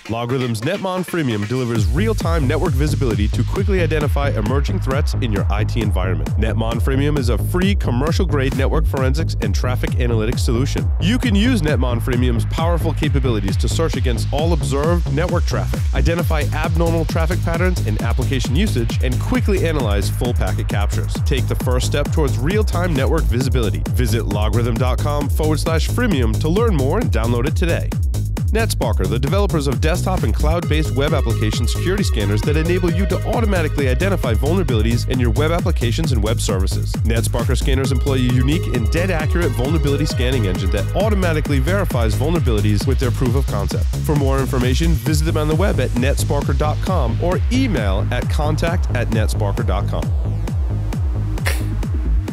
Logarithm's Netmon Freemium delivers real-time network visibility to quickly identify emerging threats in your IT environment. Netmon Freemium is a free, commercial-grade network forensics and traffic analytics solution. You can use Netmon Freemium's powerful capabilities to search against all observed network traffic, identify abnormal traffic patterns in application usage, and quickly analyze full packet captures. Take the first step towards real-time network visibility. Visit logarithm.com/freemium to learn more and download it today. NetSparker, the developers of desktop and cloud-based web application security scanners that enable you to automatically identify vulnerabilities in your web applications and web services. NetSparker scanners employ a unique and dead-accurate vulnerability scanning engine that automatically verifies vulnerabilities with their proof of concept. For more information, visit them on the web at netsparker.com or email at contact@netsparker.com.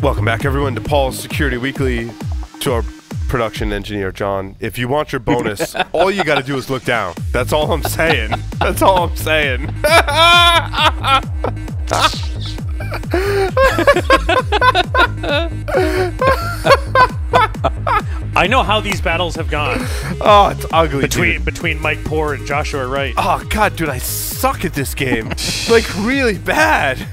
Welcome back, everyone, to Paul's Security Weekly. To our production engineer, John, if you want your bonus, all you got to do is look down. That's all I'm saying. That's all I'm saying. I know how these battles have gone. Oh, it's ugly. Between Mike Poor and Joshua Wright. Oh, God, dude, I suck at this game. Like, really bad.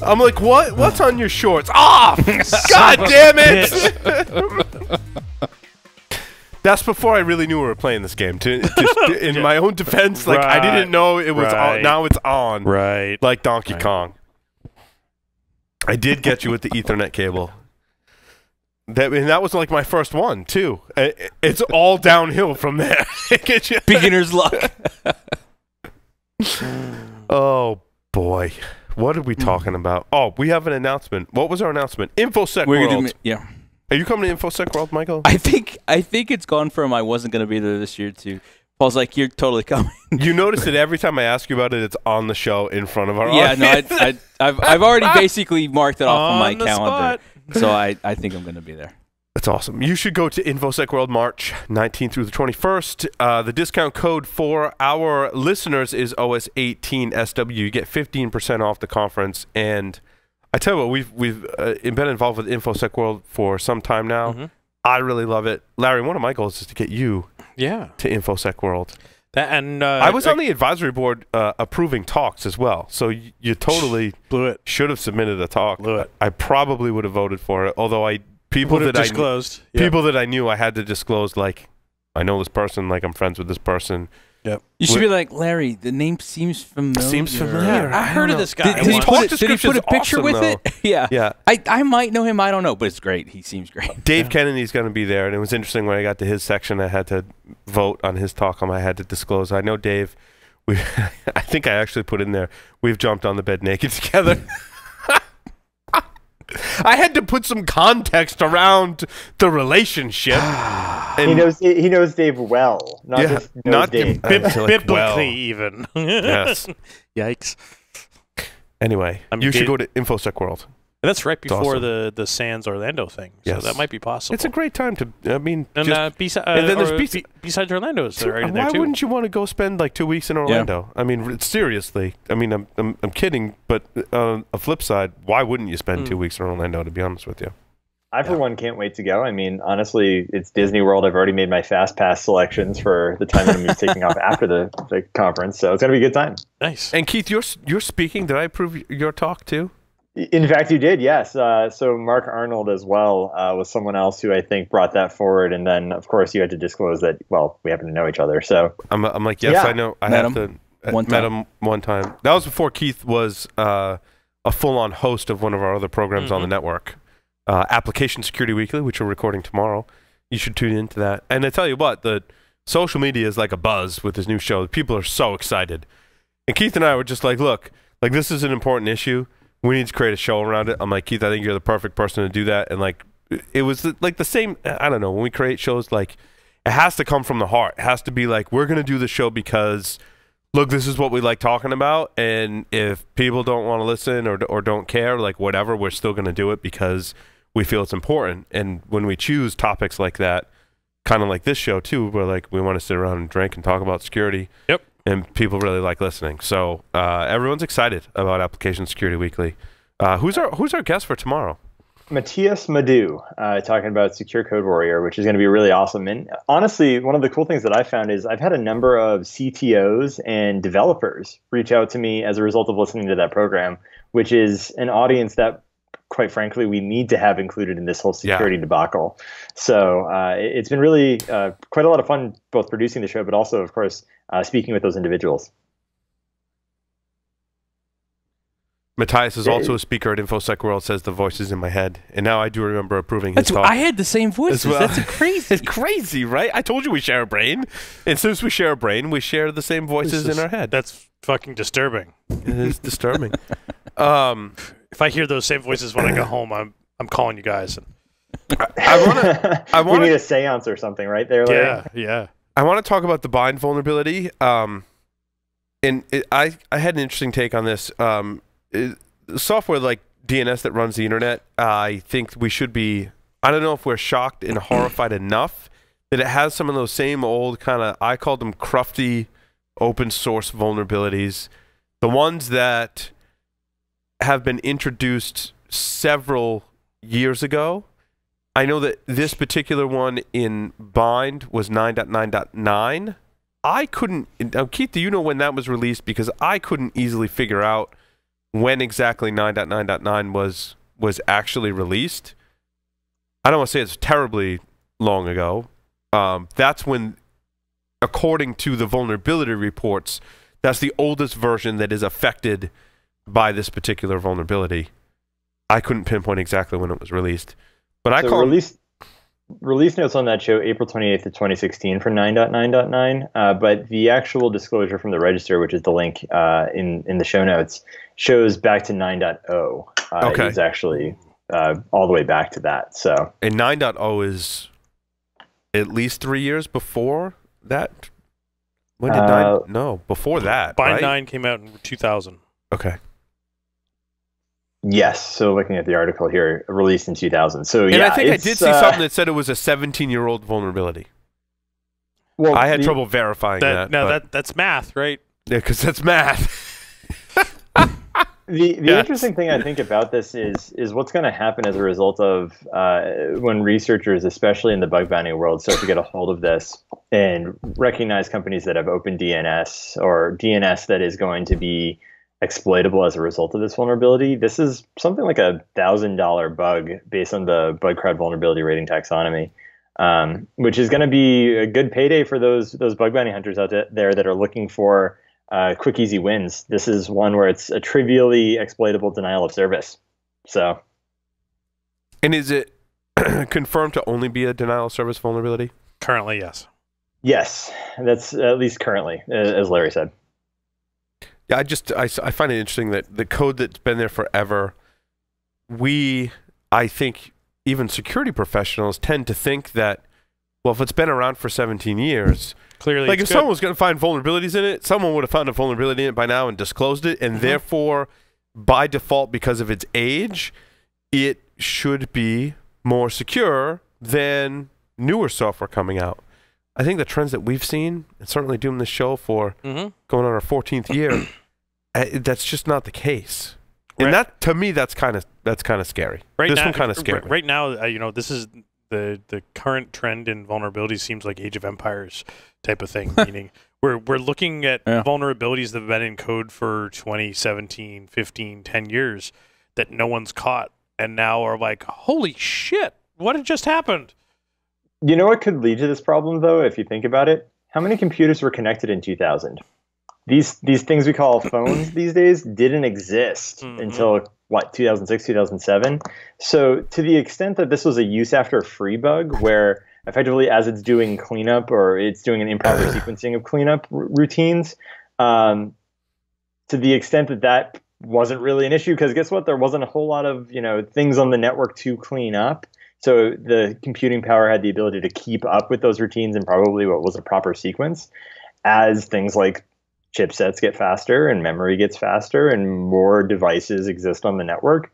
I'm like, what? What's on your shorts? Ah! God damn it! That's before I really knew we were playing this game. In my own defense, like, I didn't know it was on. Now it's on. Right. Like Donkey Kong. I did get you with the Ethernet cable. That was like my first one, too. It's all downhill from there. Beginner's luck. Oh, boy. What are we talking about? Oh, we have an announcement. What was our announcement? InfoSec World. Yeah. Are you coming to InfoSec World, Michael? I think it's gone from I wasn't going to be there this year to Paul's like, you're totally coming. You notice that every time I ask you about it, it's on the show in front of our audience. Yeah, no, I've already basically marked it off on my calendar. Spot. So I think I'm going to be there. That's awesome. You should go to InfoSec World March 19th through the 21st. The discount code for our listeners is OS18SW. You get 15% off the conference. And I tell you what, we've been involved with InfoSec World for some time now. Mm-hmm. I really love it. Larry, one of my goals is to get you to InfoSec World. I was on the advisory board approving talks as well. So you totally blew it. Should have submitted a talk. Blew it. I probably would have voted for it, although people that I knew I had to disclose, like, I know this person, like, I'm friends with this person. Yep. You should be like, Larry, the name seems familiar. Seems familiar. I heard of this guy. Did he put a picture with it? Yeah. Yeah. I might know him. I don't know, but it's great. He seems great. Dave Kennedy's going to be there, and it was interesting when I got to his section, I had to vote on his talk. I had to disclose. I know Dave. I think I actually put in there, we've jumped on the bed naked together. I had to put some context around the relationship. And he knows Dave well, not Dave. Biblically, even. Yes. Yikes. Anyway, you should go to InfoSec World. And that's right before the Sands Orlando thing, so that might be possible. It's a great time to. I mean, and then there's besides Orlando's right in there too. Why wouldn't you want to go spend like 2 weeks in Orlando? Yeah. I mean, seriously. I mean, I'm kidding, but on a flip side, why wouldn't you spend 2 weeks in Orlando? To be honest with you, I for one can't wait to go. I mean, honestly, it's Disney World. I've already made my fast pass selections for the time that I'm taking off after the conference, so it's gonna be a good time. Nice. And Keith, you're speaking. Did I approve your talk too? In fact, you did, yes. So Mark Arnold as well was someone else who I think brought that forward. And then, of course, you had to disclose that, well, we happen to know each other. So I'm like, yes, I know. I met him one time. That was before Keith was a full-on host of one of our other programs on the network, Application Security Weekly, which we're recording tomorrow. You should tune into that. And I tell you what, the social media is like a buzz with his new show. People are so excited. And Keith and I were just like, look, like this is an important issue. We need to create a show around it. I'm like, Keith, I think you're the perfect person to do that. And like, it was like the same, I don't know, when we create shows, like it has to come from the heart. It has to be like, we're going to do the show because, look, this is what we like talking about. And if people don't want to listen or don't care, like whatever, we're still going to do it because we feel it's important. And when we choose topics like that, kind of like this show too, where like we want to sit around and drink and talk about security. Yep. And people really like listening. So everyone's excited about Application Security Weekly. Who's our guest for tomorrow? Matthias Madhu talking about Secure Code Warrior, which is going to be really awesome. And honestly, one of the cool things that I found is I've had a number of CTOs and developers reach out to me as a result of listening to that program, which is an audience that, quite frankly, we need to have included in this whole security debacle. So it's been really quite a lot of fun, both producing the show, but also, of course, speaking with those individuals. Matthias is also a speaker at InfoSec World, says the voices in my head. And now I do remember approving his talk. I had the same voices. Well. That's crazy. It's crazy, right? I told you we share a brain. And since we share a brain, we share the same voices in our head. That's fucking disturbing. It is disturbing. If I hear those same voices when I go home, I'm calling you guys. I want. We need a seance or something, right there, Larry? Yeah. I want to talk about the bind vulnerability. I had an interesting take on this. Software like DNS that runs the internet, I think we should be, I don't know if we're shocked and horrified enough that it has some of those same old kind of, I called them crufty open source vulnerabilities. The ones that have been introduced several years ago. I know that this particular one in bind was 9.9.9. I couldn't, now Keith, do you know when that was released? Because I couldn't easily figure out when exactly 9.9.9 was actually released. I don't want to say it's terribly long ago. That's when, according to the vulnerability reports, that's the oldest version that is affected by this particular vulnerability. I couldn't pinpoint exactly when it was released. But I call release notes on that show April 28th of 2016 for 9.9.9, but the actual disclosure from the register, which is the link in the show notes, shows back to 9.0. Okay. It's actually all the way back to that. So, and 9.0 is at least 3 years before that. When did 9? No, before that. Bind right? 9 came out in 2000. Okay. Yes. So looking at the article here, released in 2000. So yeah, and I think I did see something that said it was a 17-year-old vulnerability. Well, I had trouble verifying that. No, that's math, right? Yeah, because that's math. The interesting thing I think about this is what's going to happen as a result of when researchers, especially in the bug bounty world, start to get a hold of this and recognize companies that have open DNS or DNS that is going to be exploitable as a result of this vulnerability. This is something like $1,000 bug based on the bug crowd vulnerability rating taxonomy, which is going to be a good payday for those bug bounty hunters out there that are looking for quick, easy wins. This is one where it's a trivially exploitable denial of service. So, and is it confirmed to only be a denial of service vulnerability? Currently, yes. Yes, that's at least currently, as Larry said. Yeah, I find it interesting that the code that's been there forever, I think even security professionals tend to think that, well, if it's been around for 17 years, clearly, like if someone was going to find vulnerabilities in it, someone would have found a vulnerability in it by now and disclosed it, and therefore, by default, because of its age, it should be more secure than newer software coming out. I think the trends that we've seen, and certainly doing this show for going on our 14th year, that's just not the case. And that, to me, that's kind of scary. This one kind of scary. Right now, this is the current trend in vulnerabilities seems like Age of Empires type of thing, meaning we're looking at vulnerabilities that have been in code for 20, 17, 15, 10 years that no one's caught, and now are like, holy shit, what had just happened? You know what could lead to this problem, though, if you think about it? How many computers were connected in 2000? These things we call phones these days didn't exist until, 2006, 2007? So to the extent that this was a use after free bug, where effectively as it's doing cleanup or it's doing an improper sequencing of cleanup routines, to the extent that wasn't really an issue, because guess what? There wasn't a whole lot of things on the network to clean up. So the computing power had the ability to keep up with those routines and probably what was a proper sequence. As things like chipsets get faster and memory gets faster and more devices exist on the network,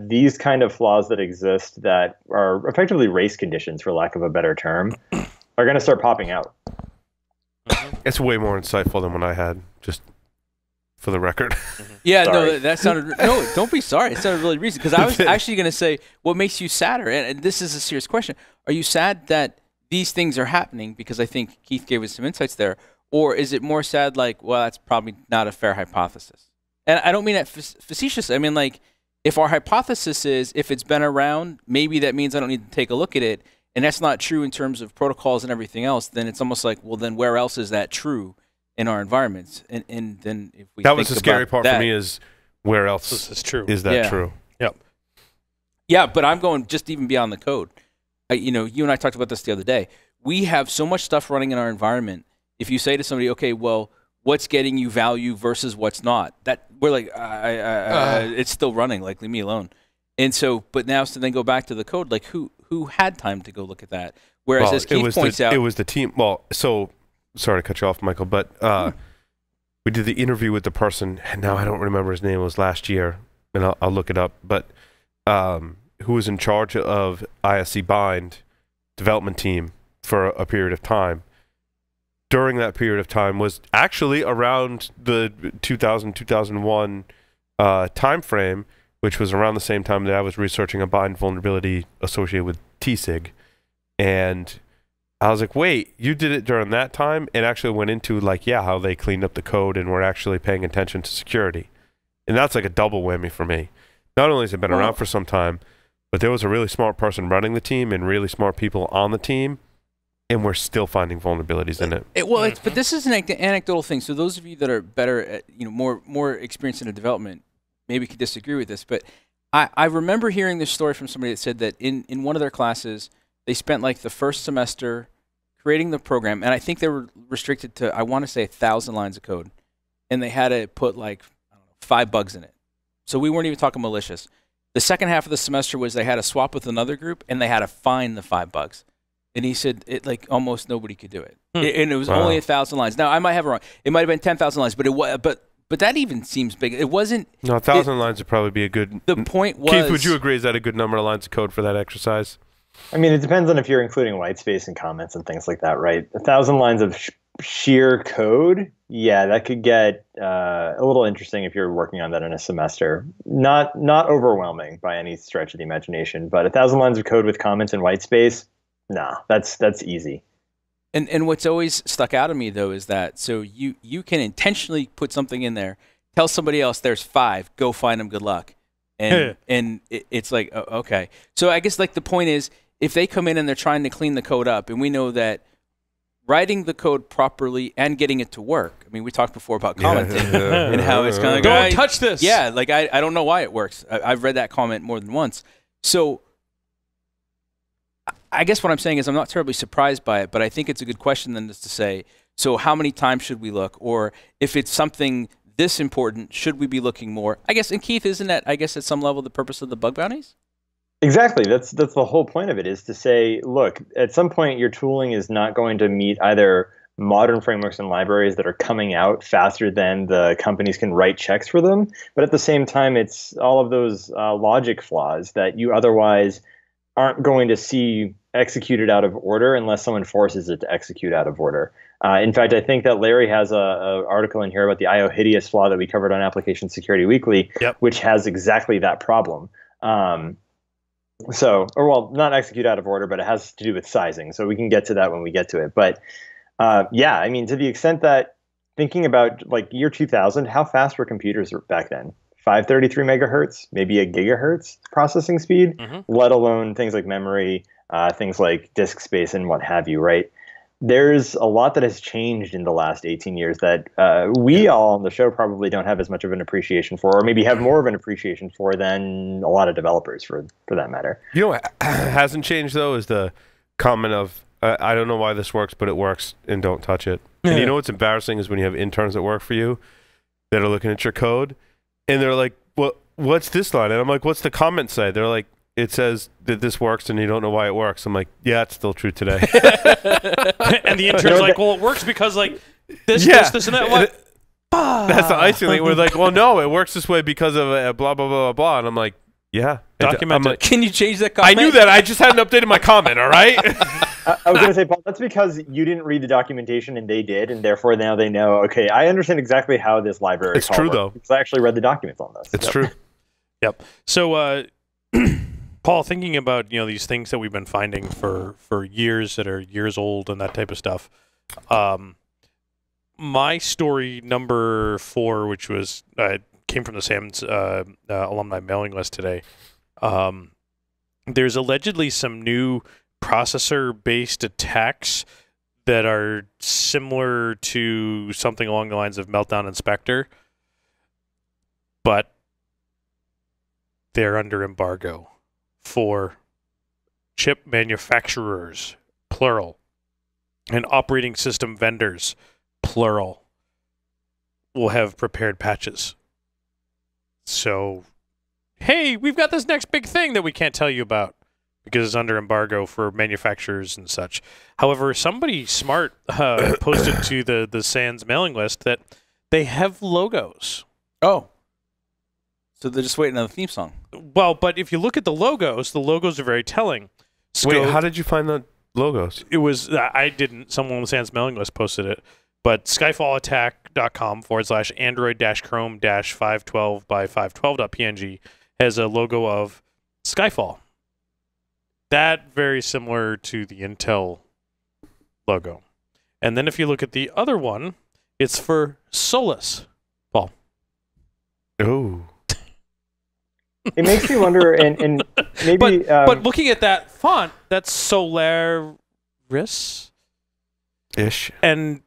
these kind of flaws that exist that are effectively race conditions, for lack of a better term, are going to start popping out. It's way more insightful than what I had just for the record. Yeah, no, that sounded no. Don't be sorry. It sounded really recent because I was actually going to say what makes you sadder, and this is a serious question. Are you sad that these things are happening? Because I think Keith gave us some insights there. Or is it more sad like, well, that's probably not a fair hypothesis? And I don't mean that facetious. I mean, like, if our hypothesis is if it's been around, maybe that means I don't need to take a look at it. And that's not true in terms of protocols and everything else. Then it's almost like, well, then where else is that true in our environments? And then if we that was the scary part for me is where else is true. Is that true? Yep. Yeah, but I'm going just even beyond the code. You know, you and I talked about this the other day. We have so much stuff running in our environment. If you say to somebody, okay, well, what's getting you value versus what's not? That we're like, it's still running. Like, leave me alone. And so, but now, so then go back to the code. Like, who had time to go look at that? Whereas, as Keith points out, it was the team. Well, so sorry to cut you off, Michael, but we did the interview with the person, and now I don't remember his name. It was last year, and I'll look it up. But who was in charge of ISC bind development team for a period of time? During that period of time was actually around the 2000-2001 time frame, which was around the same time that I was researching a bind vulnerability associated with TSIG. And I was like, wait, you did it during that time? And actually went into, like, yeah, how they cleaned up the code and were actually paying attention to security. And that's like a double whammy for me. Not only has it been around for some time, but there was a really smart person running the team and really smart people on the team. And we're still finding vulnerabilities in it. But this is an anecdotal thing. So those of you that are better at, more experienced in the development, maybe could disagree with this. But I remember hearing this story from somebody that said that in one of their classes, they spent like the first semester creating the program, and I think they were restricted to, I want to say, 1,000 lines of code, and they had to put like 5 bugs in it. So we weren't even talking malicious. The second half of the semester was they had to swap with another group, and they had to find the 5 bugs. And he said like almost nobody could do it, and it was only 1,000 lines. Now I might have it wrong. It might have been 10,000 lines, but it was. But that even seems big. It wasn't. No, 1,000 lines would probably be a good. The point was. Keith, would you agree? Is that a good number of lines of code for that exercise? I mean, it depends on if you're including white space and comments and things like that, right? 1,000 lines of sheer code, yeah, that could get a little interesting if you're working on that in a semester. Not overwhelming by any stretch of the imagination, but 1,000 lines of code with comments and white space. Nah, that's easy. And what's always stuck out of me though is that so you can intentionally put something in there, tell somebody else there's 5, go find them, good luck, and it's like okay. So I guess like the point is if they come in and they're trying to clean the code up, and we know that writing the code properly and getting it to work. I mean, we talked before about commenting and how it's kind of like don't touch this. Yeah, like I don't know why it works. I've read that comment more than once. So. I guess what I'm saying is I'm not terribly surprised by it, but I think it's a good question then just to say, so how many times should we look? Or if it's something this important, should we be looking more? I guess, and Keith, isn't that, I guess, at some level the purpose of the bug bounties? Exactly. That's the whole point of it is to say, look, at some point your tooling is not going to meet either modern frameworks and libraries that are coming out faster than the companies can write checks for them. But at the same time, it's all of those logic flaws that you otherwise aren't going to see executed out of order unless someone forces it to execute out of order. In fact, I think that Larry has a article in here about the IO hideous flaw that we covered on Application Security Weekly, which has exactly that problem. Well, not execute out of order, but it has to do with sizing. So we can get to that when we get to it. But yeah, I mean, to the extent that thinking about like year 2000, how fast were computers back then? 533 megahertz, maybe a gigahertz processing speed, let alone things like memory, things like disk space and what have you, right? There's a lot that has changed in the last 18 years that we all on the show probably don't have as much of an appreciation for, or maybe have more of an appreciation for than a lot of developers for that matter. You know what hasn't changed, though, is the comment of, I don't know why this works, but it works, and don't touch it. And you know what's embarrassing is when you have interns that work for you that are looking at your code, and they're like, well, what's this line? And I'm like, what's the comment say? They're like, it says that this works and you don't know why it works. I'm like, yeah, it's still true today. And the intern's like, well, it works because like this, and that. What? That's the icing thing. We're like, well, no, it works this way because of blah, blah, blah, blah, blah. And I'm like, Yeah. Document it. Can you change that comment? I knew that. I just hadn't updated my comment, all right? I was going to say, Paul, that's because you didn't read the documentation and they did, and therefore now they know, okay, I understand exactly how this library It's true, though. Because I actually read the documents on this. It's true. Yep. So, Paul, thinking about these things that we've been finding for years that are years old and that type of stuff, my story number 4, which was came from the SAM's alumni mailing list today. There's allegedly some new processor-based attacks that are similar to something along the lines of Meltdown and Spectre, but they're under embargo for chip manufacturers, plural, and operating system vendors, plural, will have prepared patches. So, hey, we've got this next big thing that we can't tell you about because it's under embargo for manufacturers and such. However, somebody smart posted to the SANS mailing list that they have logos. Oh. So they're just waiting on the theme song. Well, but if you look at the logos are very telling. Wait, how did you find the logos? It was, I didn't. Someone on the SANS mailing list posted it. But skyfallattack.com/Android-Chrome-512 by 512.png has a logo of Skyfall. That very similar to the Intel logo. And then if you look at the other one, it's for Solus. Paul. Oh. It makes me wonder, and maybe... But looking at that font, that's Solaris? Ish. And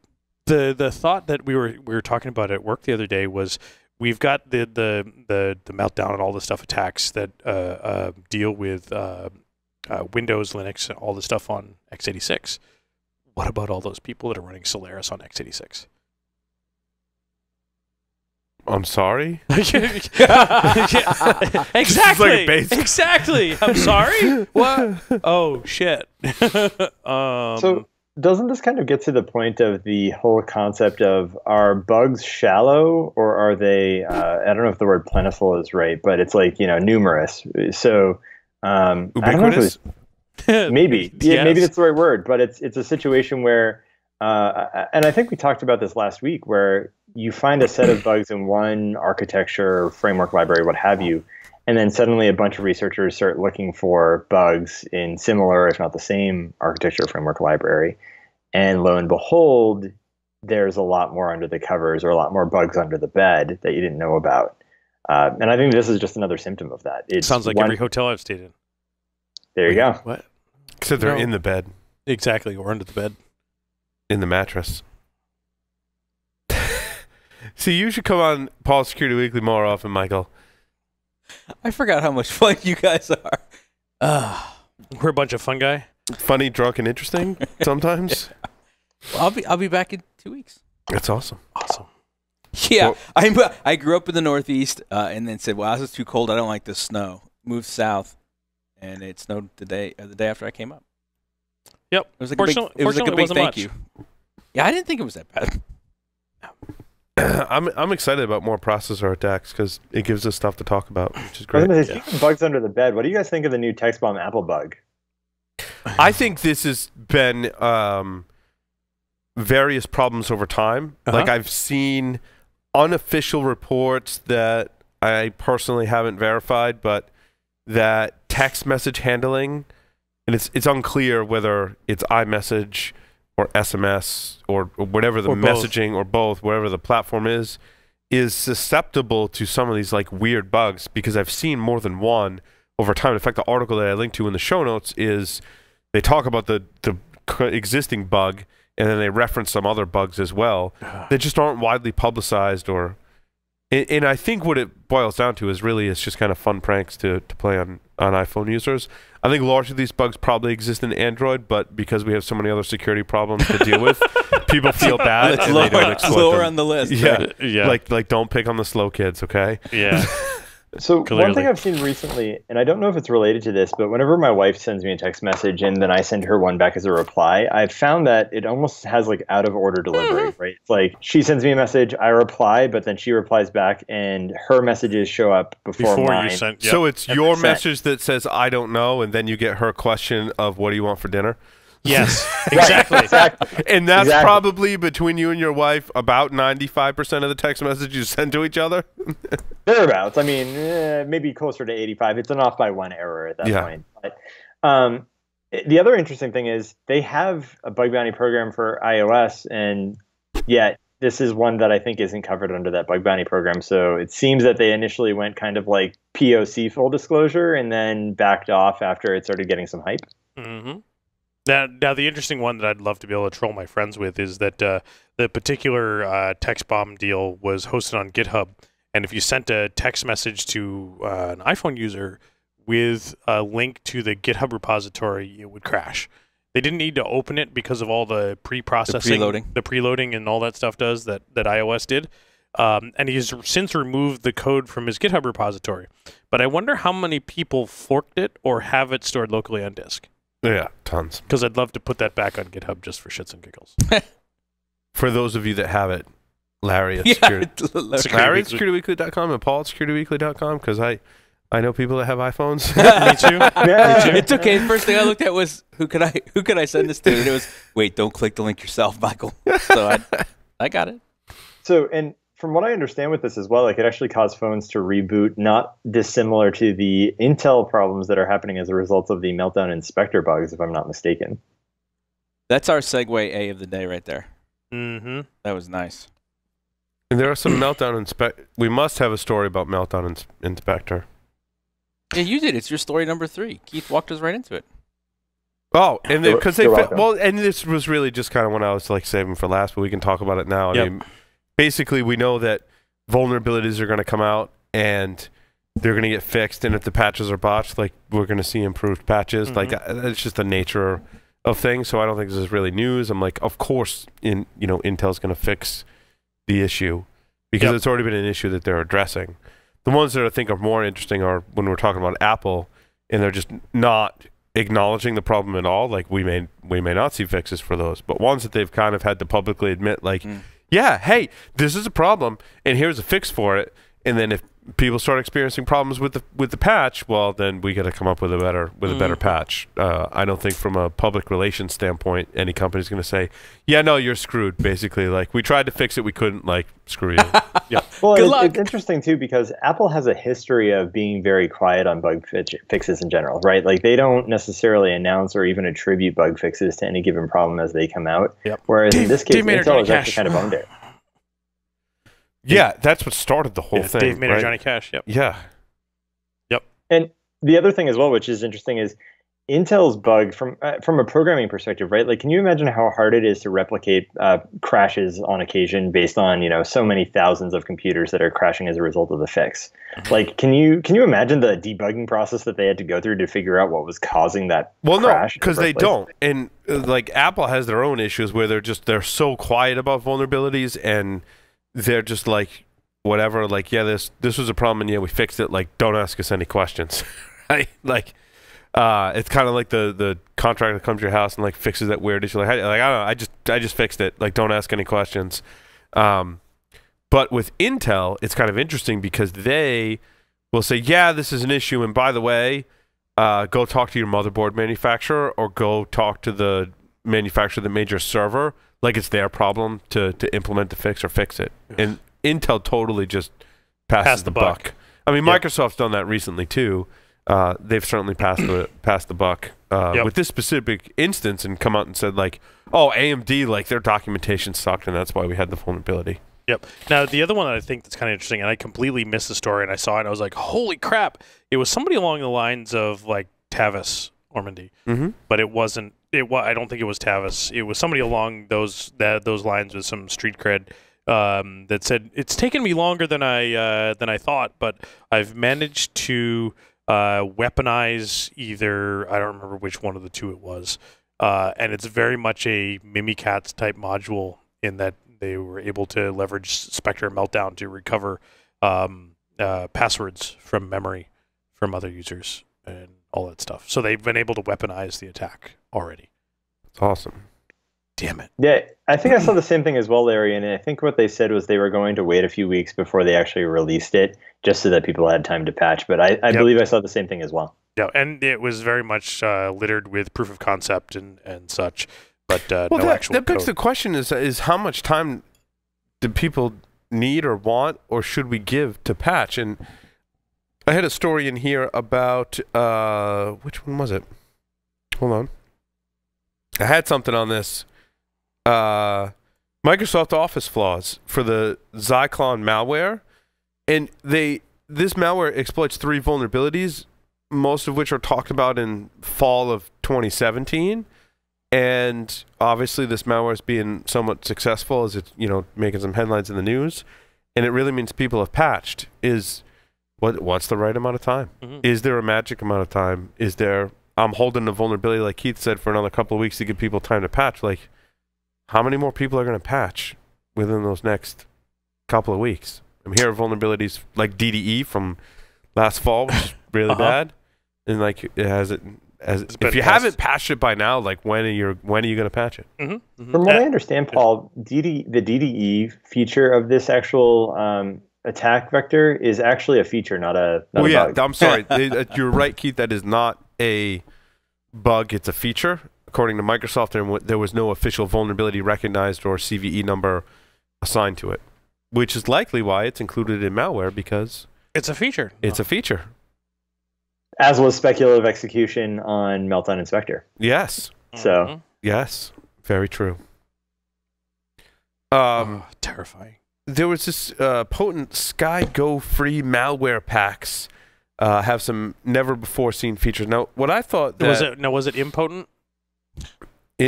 the thought that we were talking about at work the other day was we've got the meltdown and all the stuff attacks that deal with Windows, Linux, all the stuff on x86. What about all those people that are running Solaris on x86? I'm sorry? Exactly. Like exactly. I'm sorry? What? Oh, shit. So doesn't this kind of get to the point of the whole concept of, are bugs shallow or are they, I don't know if the word plentiful is right, but it's like, numerous. So ubiquitous? Maybe. Yes. Yeah, maybe that's the right word, but it's a situation where, and I think we talked about this last week, where you find a set of bugs in one architecture, framework, library, what have you, and then suddenly a bunch of researchers start looking for bugs in similar, if not the same, architecture, framework, library. And lo and behold, there's a lot more under the covers or a lot more bugs under the bed that you didn't know about. And I think this is just another symptom of that. It sounds like every hotel I've stayed in. There you go. What? Except they're in the bed. Exactly, or under the bed. In the mattress. See, you should come on Paul's Security Weekly more often, Michael. I forgot how much fun you guys are. We're a bunch of fun guy. Funny, drunk, and interesting sometimes. Well, I'll be back in 2 weeks. That's awesome. Awesome. Yeah, I grew up in the Northeast and then said, well, this is too cold. I don't like the snow. Moved south, and it snowed the day after I came up. Yep. It was like a big thank you. Yeah, I didn't think it was that bad. I'm excited about more processor attacks because it gives us stuff to talk about, which is great. Speaking of bugs under the bed, what do you guys think of the new text bomb Apple bug? I think this has been various problems over time. Like I've seen unofficial reports that I personally haven't verified, but that text message handling, and it's unclear whether it's iMessage or SMS or whatever the messaging or both, whatever the platform is susceptible to some of these like weird bugs, because I've seen more than one over time. In fact, the article that I linked to in the show notes is they talk about the existing bug and then they reference some other bugs as well that just aren't widely publicized or. And I think what it boils down to is really it's just kind of fun pranks to play on iPhone users. I think largely these bugs probably exist in Android, but because we have so many other security problems to deal with, people feel bad and they don't exploit lower them. on the list. Yeah, yeah. Like don't pick on the slow kids, okay? Yeah. So Clearly. one thing I've seen recently, and I don't know if it's related to this, but whenever my wife sends me a text message and then I send her one back as a reply, I've found that it almost has like out of order delivery, right? It's like she sends me a message, I reply, but then she replies back and her messages show up before mine. You sent. Yep. So it's your message that says, I don't know, and then you get her question of, what do you want for dinner? Yes, exactly. Exactly. And that's probably between you and your wife about 95% of the text messages you send to each other? Thereabouts. I mean, maybe closer to 85. It's an off by one error at that point. But the other interesting thing is they have a bug bounty program for iOS, and yet this is one that I think isn't covered under that bug bounty program. So it seems that they initially went kind of like POC full disclosure and then backed off after it started getting some hype. Mm-hmm. Now, the interesting one that I'd love to be able to troll my friends with is that the particular text bomb deal was hosted on GitHub, and if you sent a text message to an iPhone user with a link to the GitHub repository, it would crash. They didn't need to open it because of all the pre-processing, the preloading and all that stuff does that iOS did. And he's since removed the code from his GitHub repository. But I wonder how many people forked it or have it stored locally on disk. Yeah, tons. Because I'd love to put that back on GitHub just for shits and giggles. For those of you that have it, Larry at Larry at securityweekly.com and Paul at securityweekly.com, because I know people that have iPhones. Me too. Yeah. It's okay. The first thing I looked at was who could I send this to? And it was, wait, don't click the link yourself, Michael. So I got it. So, and from what I understand with this as well, it could actually cause phones to reboot, not dissimilar to the Intel problems that are happening as a result of the Meltdown inspector bugs, if I'm not mistaken. That's our segue A of the day right there. Mm-hmm. That was nice. And there are some Meltdown we must have a story about Meltdown inspector. Yeah, you did. It's your story number 3. Keith walked us right into it. Oh, and because and this was really just kind of when I was like saving for last, but we can talk about it now. Yep. I mean, basically, we know that vulnerabilities are going to come out and they're going to get fixed. And if the patches are botched, like we're going to see improved patches. Like it's just the nature of things. So I don't think this is really news. I'm like, of course, Intel's going to fix the issue because it's already been an issue that they're addressing. The ones that I think are more interesting are when we're talking about Apple, and they're just not acknowledging the problem at all. Like we may not see fixes for those, but ones that they've kind of had to publicly admit, like. Yeah, hey, this is a problem, and here's a fix for it. And then if people start experiencing problems with the patch, well, then we got to come up with a better patch. I don't think from a public relations standpoint, any company's going to say, "Yeah, no, you're screwed." Basically, like we tried to fix it, we couldn't. Like screw you. Yeah. Well, it's interesting too because Apple has a history of being very quiet on bug fixes in general, right? Like they don't necessarily announce or even attribute bug fixes to any given problem as they come out. Yep. Whereas in this case, Intel has actually kind of owned it. Yeah, that's what started the whole thing. Dave made right? Johnny Cash. Yep. Yeah. Yep. And the other thing as well, which is interesting, is Intel's bug from a programming perspective, right? Like, can you imagine how hard it is to replicate crashes on occasion based on so many thousands of computers that are crashing as a result of the fix? Like, can you imagine the debugging process that they had to go through to figure out what was causing that crash? Well, no, because they don't. And like Apple has their own issues where they're so quiet about vulnerabilities and they're just like whatever. Like, yeah, this was a problem and yeah, we fixed it. Like, don't ask us any questions, right? Like. It's kind of like the contractor that comes to your house and like fixes that weird issue. Like, I don't know, I just fixed it. Like, don't ask any questions. But with Intel, it's kind of interesting because they will say, yeah, this is an issue, and by the way, go talk to your motherboard manufacturer or go talk to the manufacturer that made your server. Like it's their problem to implement the fix or fix it. And Intel totally just passes the buck. I mean, Microsoft's done that recently too. They've certainly passed the buck with this specific instance and come out and said like, oh, AMD, like their documentation sucked and that's why we had the vulnerability. Yep. Now, the other one that I think that's kind of interesting, and I completely missed the story, and I saw it, and I was like, holy crap. It was somebody along the lines of, like, Tavis Ormandy. But it wasn't, I don't think it was Tavis. It was somebody along those lines with some street cred that said, it's taken me longer than I thought, but I've managed to weaponize either, I don't remember which one of the two it was, and it's very much a Mimikatz type module in that they were able to leverage Spectre Meltdown to recover passwords from memory from other users and all that stuff. So they've been able to weaponize the attack already. It's awesome. Damn it. Yeah, I think I saw the same thing as well, Larry. And I think what they said was they were going to wait a few weeks before they actually released it, just so that people had time to patch. But I believe I saw the same thing as well. Yeah, and it was very much littered with proof of concept and such, but well, no actual that begs code. the question is how much time do people need or want, or should we give to patch? And I had a story in here about, which one was it? Hold on. I had something on this. Microsoft Office flaws for the Zyklon malware. And this malware exploits 3 vulnerabilities, most of which are talked about in fall of 2017. And obviously this malware is being somewhat successful as it's, making some headlines in the news. And it really means people have patched. What's the right amount of time? Mm-hmm. Is there a magic amount of time? I'm holding a vulnerability, like Keith said, for another couple of weeks to give people time to patch. Like, how many more people are going to patch within those next couple of weeks? I'm hearing vulnerabilities like DDE from last fall, which is really bad. And like if you haven't patched it by now, like when are you going to patch it? Mm-hmm. Mm-hmm. From what I understand, Paul, the DDE feature of this actual attack vector is actually a feature, not a bug. I'm sorry. You're right, Keith. That is not a bug. It's a feature. According to Microsoft, there was no official vulnerability recognized or CVE number assigned to it, which is likely why it's included in malware, because it's a feature. It's a feature. As was speculative execution on Meltdown Inspector. Yes. So. Yes. Very true. Terrifying. There was this potent Sky Go free malware packs have some never before seen features. Now, what I thought that was it impotent?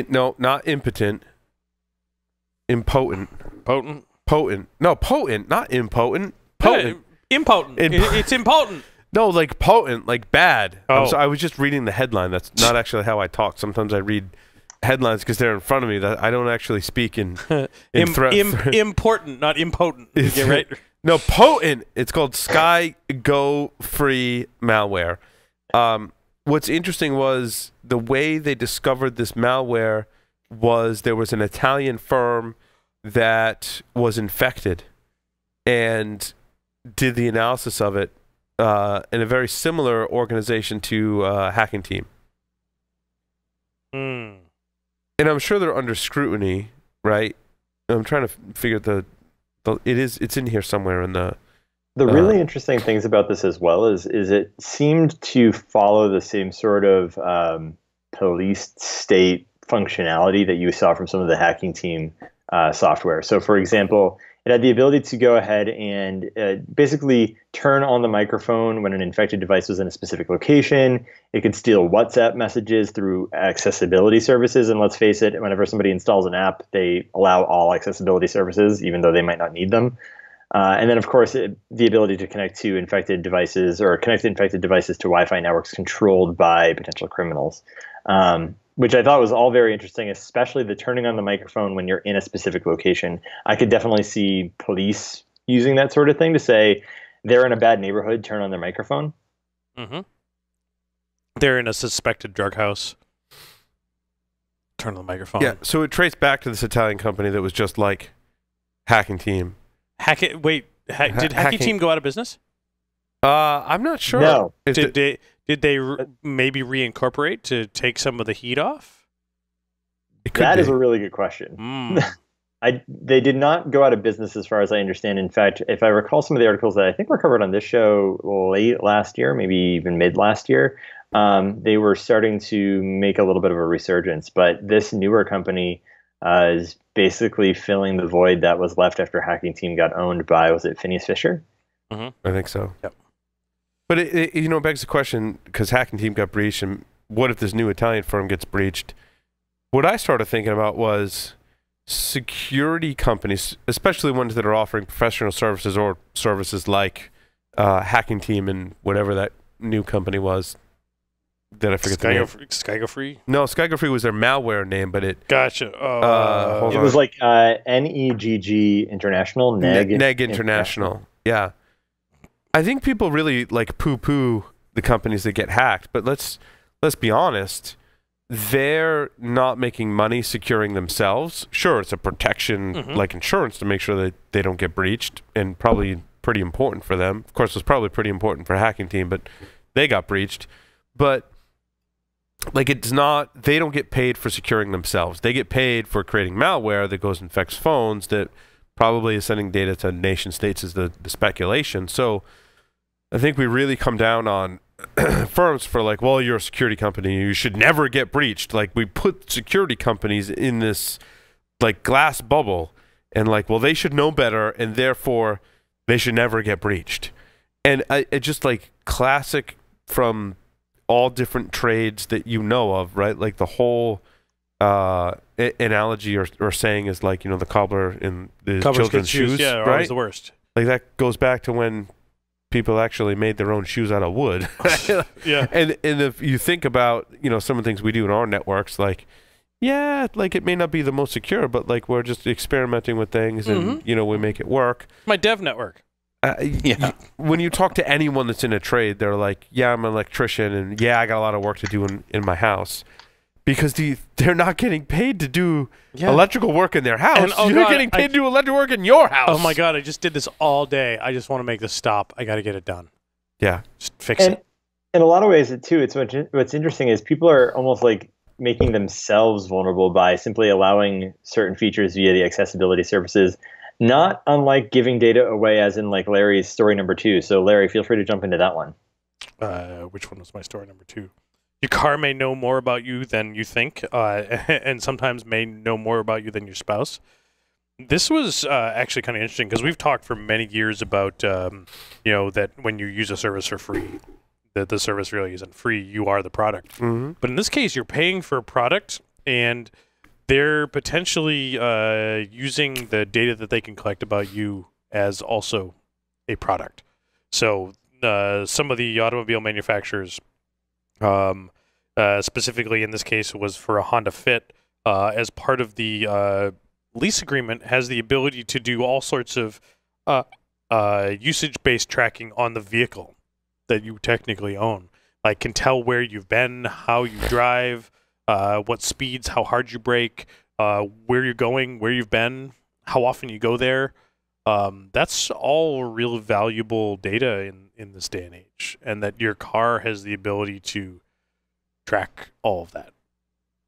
No, not impotent. Impotent. Potent. Potent. No, potent, not impotent. Potent. Impotent. It's impotent. No, like potent, like bad. Oh. I was just reading the headline. That's not actually how I talk. Sometimes I read headlines because they're in front of me. That I don't actually speak in important, not impotent. Yeah, right. No, potent. It's called Sky Go free malware. What's interesting was the way they discovered this malware was there was an Italian firm that was infected and did the analysis of it in a very similar organization to Hacking Team. Mm. And I'm sure they're under scrutiny, right? I'm trying to figure it's in here somewhere in the... The really interesting things about this as well is it seemed to follow the same sort of police state functionality that you saw from some of the Hacking Team software. So, for example, it had the ability to go ahead and basically turn on the microphone when an infected device was in a specific location. It could steal WhatsApp messages through accessibility services. And let's face it, whenever somebody installs an app, they allow all accessibility services, even though they might not need them. And then, of course, the ability to connect to infected devices or connect infected devices to Wi-Fi networks controlled by potential criminals, which I thought was all very interesting, especially the turning on the microphone when you're in a specific location. I could definitely see police using that sort of thing to say they're in a bad neighborhood, turn on their microphone. Mm-hmm. They're in a suspected drug house. Turn on the microphone. Yeah, so it traced back to this Italian company that was just like Hacking Team. Did Hacking Team go out of business? I'm not sure. No. Did they maybe reincorporate to take some of the heat off? That is a really good question. They did not go out of business as far as I understand. In fact, if I recall some of the articles that I think were covered on this show late last year, maybe even mid last year, they were starting to make a little bit of a resurgence. But this newer company is basically filling the void that was left after Hacking Team got owned by, was it Phineas Fisher? Mm-hmm. I think so. Yep. But it begs the question, because Hacking Team got breached, and what if this new Italian firm gets breached? What I started thinking about was security companies, especially ones that are offering professional services or services like Hacking Team and whatever that new company was. Did I forget the name? SkyGoFree? No, SkyGoFree was their malware name, but it... Gotcha. Hold it on. was like NEGG International. Neg International. Yeah. I think people really like poo-poo the companies that get hacked, but let's be honest. They're not making money securing themselves. Sure, it's a protection like insurance to make sure that they don't get breached, and probably pretty important for them. Of course, it's probably pretty important for a hacking team, but they got breached. But like, it's not, they don't get paid for securing themselves. They get paid for creating malware that goes and infects phones that probably is sending data to nation states, is the speculation. So I think we really come down on firms for like, well, you're a security company, you should never get breached. Like, we put security companies in this like glass bubble, and like, well, they should know better, and therefore they should never get breached. And it just like classic from all different trades that you know of, right? Like the whole analogy or saying is like, you know, the cobbler in the children's shoes, yeah, right? Always the worst. Like that goes back to when people actually made their own shoes out of wood. Yeah. And if you think about, you know, some of the things we do in our networks, like, yeah, like it may not be the most secure, but like we're just experimenting with things and, you know, we make it work. My dev network. Yeah. When you talk to anyone that's in a trade, they're like, yeah, I'm an electrician, and yeah, I got a lot of work to do in my house. Because they're not getting paid to do electrical work in their house. And, you're getting paid to do electrical work in your house. Oh my God, I just did this all day. I just want to make this stop. I got to get it done. Yeah. Just fix it. In a lot of ways, too, it's what's interesting is people are almost like making themselves vulnerable by simply allowing certain features via the accessibility services, not unlike giving data away, as in like Larry's story number 2. So Larry, feel free to jump into that one. Which one was my story number 2? Your car may know more about you than you think, and sometimes may know more about you than your spouse. This was actually kind of interesting because we've talked for many years about, you know, that when you use a service for free, that the service really isn't free. You are the product. But in this case, you're paying for a product, and they're potentially using the data that they can collect about you as also a product. So some of the automobile manufacturers, specifically in this case, was for a Honda Fit, as part of the lease agreement, has the ability to do all sorts of usage-based tracking on the vehicle that you technically own. Like, can tell where you've been, how you drive, what speeds, how hard you brake, where you're going, where you've been, how often you go there. That's all real valuable data in this day and age, and that your car has the ability to track all of that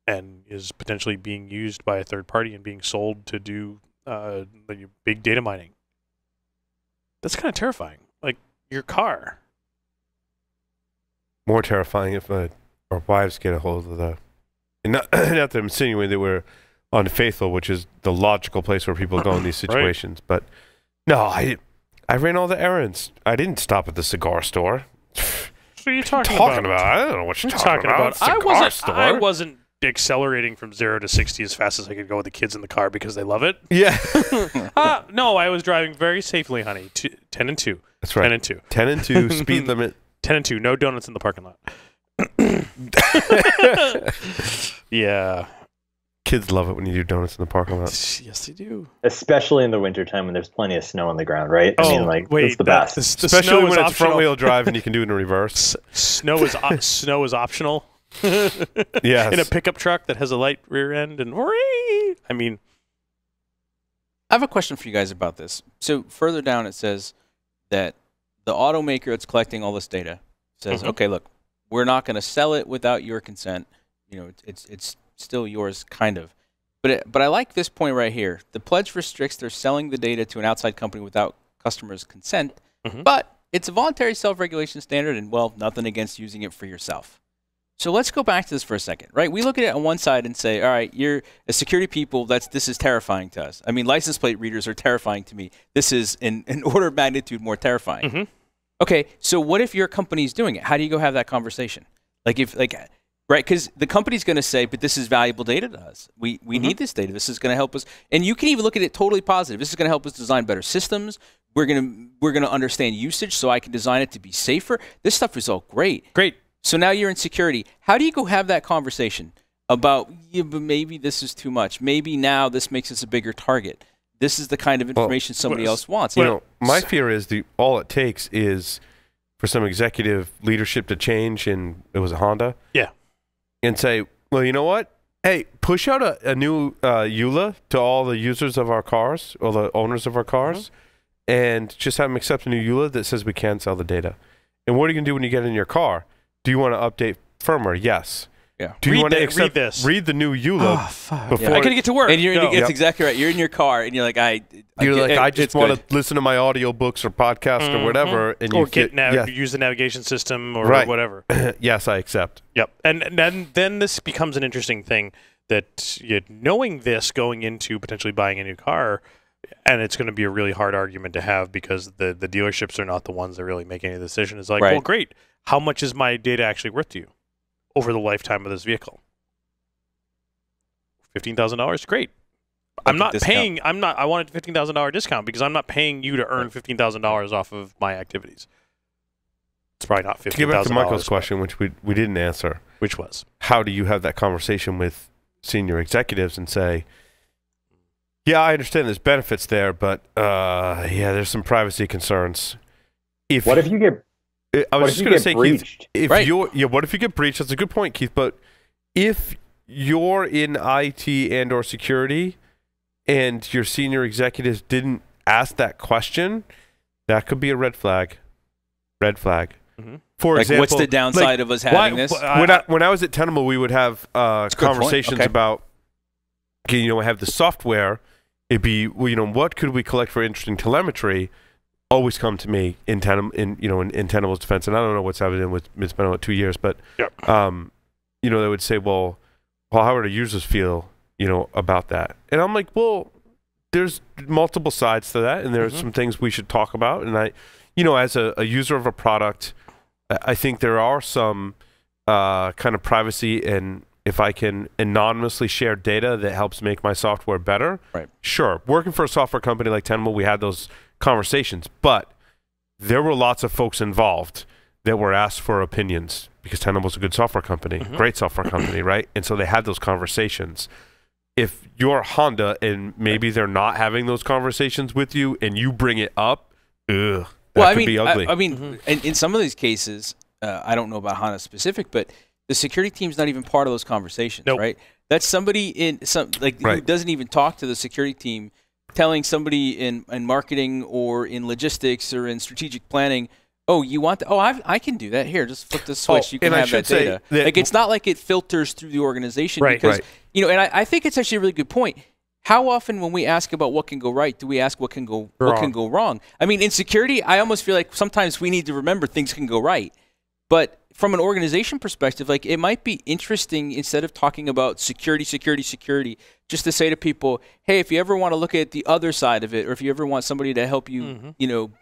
and is potentially being used by a third party and being sold to do big data mining. That's kind of terrifying. Like, your car. More terrifying if our wives get a hold of the... And not to insinuate that we're unfaithful, which is the logical place where people go in these situations. Right. But no, I ran all the errands. I didn't stop at the cigar store. What are you talking about? I don't know what you're talking about. I wasn't accelerating from 0 to 60 as fast as I could go with the kids in the car because they love it. Yeah. No, I was driving very safely, honey. 10 and 2. That's right. 10 and 2. 10 and 2, speed limit. 10 and 2. No donuts in the parking lot. Yeah. Kids love it when you do donuts in the parking lot. Yes, they do. Especially in the wintertime when there's plenty of snow on the ground, right? Oh, I mean, like, wait, it's the best. Especially when it's front-wheel drive and you can do it in reverse. Snow is optional. Yes. In a pickup truck that has a light rear end and I mean, I have a question for you guys about this. So further down it says that the automaker that's collecting all this data says, okay, look, we're not going to sell it without your consent. You know, it's still yours, kind of. But I like this point right here. The pledge restricts their selling the data to an outside company without customers' consent, but it's a voluntary self-regulation standard, and, well, nothing against using it for yourself. So let's go back to this for a second, right? We look at it on one side and say, all right, you're a security people, this is terrifying to us. I mean, license plate readers are terrifying to me. This is an order of magnitude more terrifying. Okay, so what if your company's doing it? How do you go have that conversation? Right, because the company's going to say, but this is valuable data to us. We need this data. This is going to help us. And you can even look at it totally positive. This is going to help us design better systems. We're going to understand usage so I can design it to be safer. This stuff is all great. Great. So now you're in security. How do you go have that conversation about, yeah, but maybe this is too much. Maybe now this makes us a bigger target. this is the kind of information somebody else wants. You know, my fear is all it takes is for some executive leadership to change, and it was a Honda. Yeah. And say, well, you know what? Hey, push out a new EULA to all the users of our cars, or the owners of our cars, and just have them accept a new EULA that says we can sell the data. And what are you going to do when you get in your car? Do you want to update firmware? Yes. Yeah. Do you want to read the new EULA before? I gotta get to work. And that's exactly right. You're in your car, and you're like, I just want to listen to my audiobooks or podcast or whatever, and use the navigation system or whatever. Yes, I accept. Yep. And then this becomes an interesting thing that knowing this going into potentially buying a new car, and it's going to be a really hard argument to have because the dealerships are not the ones that really make any decision. It's like, well, great. How much is my data actually worth to you over the lifetime of this vehicle? $15,000, great. I'm not paying. I want a $15,000 discount because I'm not paying you to earn $15,000 off of my activities. It's probably not $15,000. To get back to Michael's question, which we didn't answer, which was, how do you have that conversation with senior executives and say, yeah, I understand there's benefits there, but there's some privacy concerns. What if you get? I was just going to say, breached? Keith, what if you get breached? That's a good point, Keith. But if you're in IT and/or security, and your senior executives didn't ask that question, that could be a red flag. Red flag. Mm-hmm. For example, what's the downside of us having this? When I was at Tenable, we would have conversations about, have the software. It'd be, what could we collect for interesting telemetry? Always come to me in Tenable's defense, and I don't know what's happening with, it's been about 2 years, but they would say, well, how would our users feel, about that? And I'm like, well, there's multiple sides to that, and there's some things we should talk about. And I, as a user of a product, I think there are some kind of privacy, and if I can anonymously share data that helps make my software better, sure. Working for a software company like Tenable, we had those conversations, but there were lots of folks involved that were asked for opinions because Tenable's a good software company, great software company, right? And so they had those conversations. If you're Honda and maybe they're not having those conversations with you and you bring it up, that could be ugly. I mean, in some of these cases, I don't know about Honda specific, but the security team's not even part of those conversations, right? That's somebody who doesn't even talk to the security team, telling somebody in marketing or in logistics or in strategic planning, oh, you want that? Oh, I can do that. Here, just flip the switch. You can have that data. It's not like it filters through the organization. Because, and I think it's actually a really good point. How often when we ask about what can go right, do we ask what can go wrong? I mean, in security, I almost feel like sometimes we need to remember things can go right. But from an organization perspective, like it might be interesting instead of talking about security, just to say to people, hey, if you ever want to look at the other side of it, or if you ever want somebody to help you,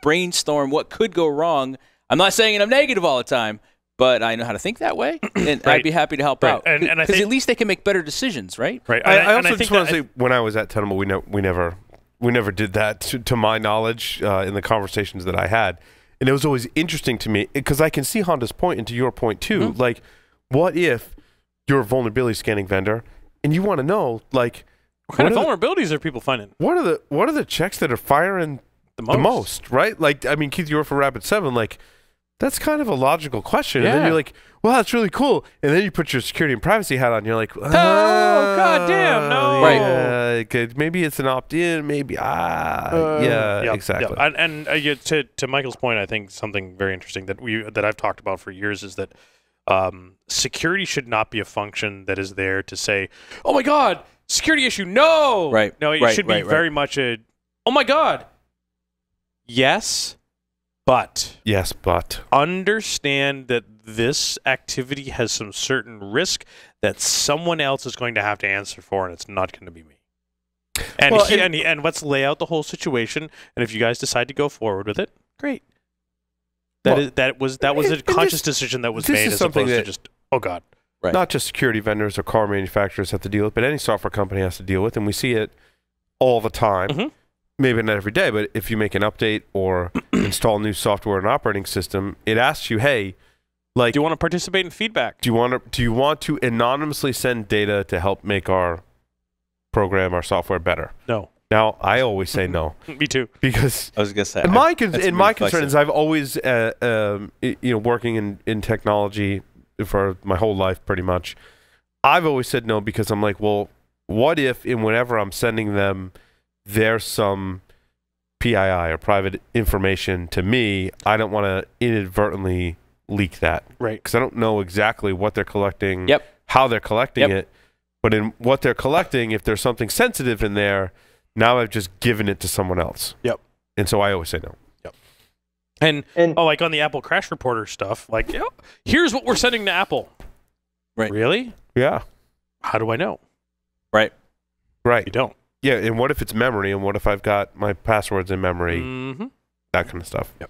brainstorm what could go wrong. I'm not saying I'm negative all the time, but I know how to think that way, and I'd be happy to help out. Because at least they can make better decisions, right? Right. I also just want to say, when I was at Tenable, we never did that to my knowledge in the conversations that I had. And it was always interesting to me because I can see Honda's point and to your point too. Like, what if you're a vulnerability scanning vendor and you want to know, like, what kind of vulnerabilities are people finding? What are the checks that are firing the most, right? Like, I mean, Keith, you were for Rapid7. Like, that's kind of a logical question. And then you're like, well, that's really cool. And then you put your security and privacy hat on. And you're like, oh, goddamn, no. Right. Maybe it's an opt-in. Maybe, exactly. Yep. And to Michael's point, I think something very interesting that I've talked about for years is that security should not be a function that is there to say, oh my God, security issue, no. Right. No, it should be very much a, oh my God, yes, but understand that this activity has some certain risk that someone else is going to have to answer for, and it's not going to be me. And let's lay out the whole situation. And if you guys decide to go forward with it, great. That was a conscious decision that was made, as opposed to just, oh God. Right. Not just security vendors or car manufacturers have to deal with, but any software company has to deal with, and we see it all the time. Maybe not every day, but if you make an update or install new software and operating system, it asks you, hey, like, do you want to participate in feedback? Do you want to anonymously send data to help make our program, our software better? No. Now, I always say no. Me too. Because I was going to say, my concern is I've always, working in technology for my whole life pretty much, I've always said no because I'm like, well, what if whenever I'm sending them, there's some PII or private information to me, I don't want to inadvertently leak that. Right. Because I don't know exactly what they're collecting, how they're collecting it. But in what they're collecting, if there's something sensitive in there, now I've just given it to someone else. Yep. And so I always say no. Yep. And like on the Apple Crash Reporter stuff, like, here's what we're sending to Apple. Right. Really? Yeah. How do I know? Right. Right. You don't. Yeah, and what if it's memory, and what if I've got my passwords in memory? That kind of stuff. Yep.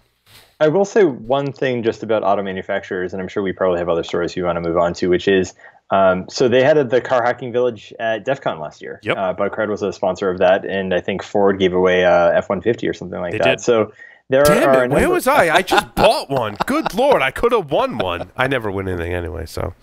I will say one thing just about auto manufacturers, and I'm sure we probably have other stories you want to move on to, which is, so they had the car hacking village at DEF CON last year. Yep. Bugcrowd was a sponsor of that, and I think Ford gave away a F-150 or something like that. Did. So there Damn it, where was I? I just bought one. Good Lord, I could have won one. I never win anything anyway, so.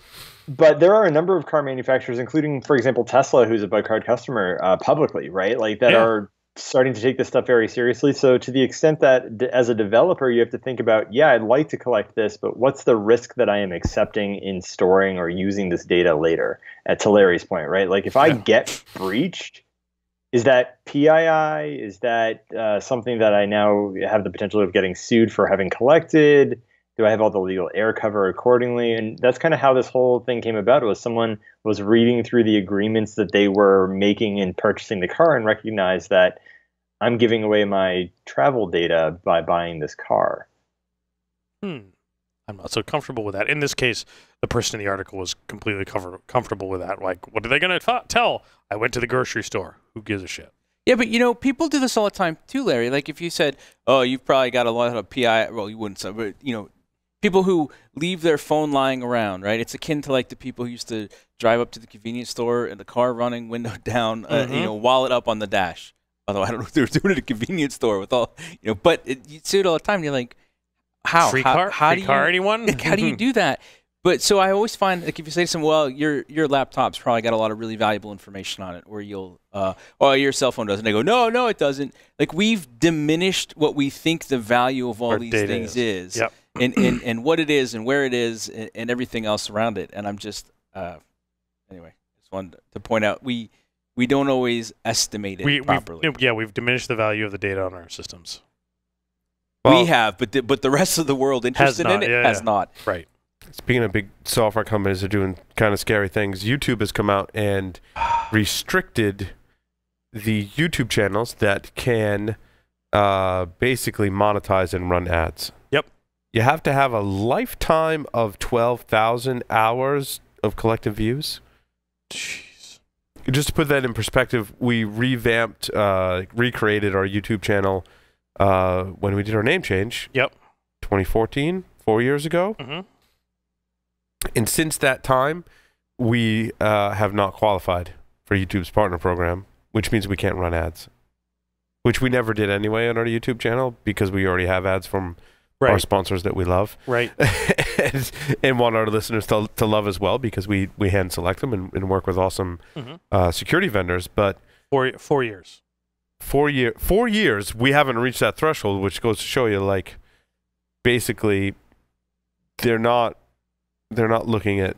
But there are a number of car manufacturers, including, for example, Tesla, who's a Bugcrowd customer publicly, right? Like that are starting to take this stuff very seriously. So to the extent that as a developer, you have to think about, I'd like to collect this, but what's the risk that I am accepting in storing or using this data later? To Larry's point, right? Like if I get breached, is that PII? Is that something that I now have the potential of getting sued for having collected? Do I have all the legal air cover accordingly? And that's kind of how this whole thing came about. It was someone was reading through the agreements that they were making in purchasing the car and recognized that I'm giving away my travel data by buying this car. I'm not so comfortable with that. In this case, the person in the article was completely comfortable with that. Like, what are they going to tell? I went to the grocery store. Who gives a shit? Yeah, but people do this all the time too, Larry. Like if you said, "Oh, you've probably got a lot of PI," well, you wouldn't say, but people who leave their phone lying around, right? It's akin to like the people who used to drive up to the convenience store and the car running, window down, wallet up on the dash. Although I don't know if they were doing it at a convenience store with all, but you see it all the time. And you're like, how? Free car? How do you, anyone? Like, how do you do that? But so I always find, like, if you say to someone, well, your laptop's probably got a lot of really valuable information on it, or your cell phone doesn't. They go, no, it doesn't. Like, we've diminished what we think the value of all these things is. Yep. And what it is and where it is and everything else around it. And I'm just, anyway, just wanted to point out, we don't always estimate it properly. We've diminished the value of the data on our systems. Well, we have, but the rest of the world interested in it has not. Right. Speaking of big software companies that are doing kind of scary things, YouTube has come out and restricted the YouTube channels that can basically monetize and run ads. Yep. You have to have a lifetime of 12,000 hours of collective views. Jeez. Just to put that in perspective, we recreated our YouTube channel when we did our name change. Yep. 2014, 4 years ago. Mm-hmm. And since that time, we have not qualified for YouTube's partner program, which means we can't run ads, which we never did anyway on our YouTube channel because we already have ads from our sponsors that we love. Right. and want our listeners to love as well because we hand select them and work with awesome security vendors. But 4 years. 4 years, we haven't reached that threshold, which goes to show you, like, basically, they're not looking at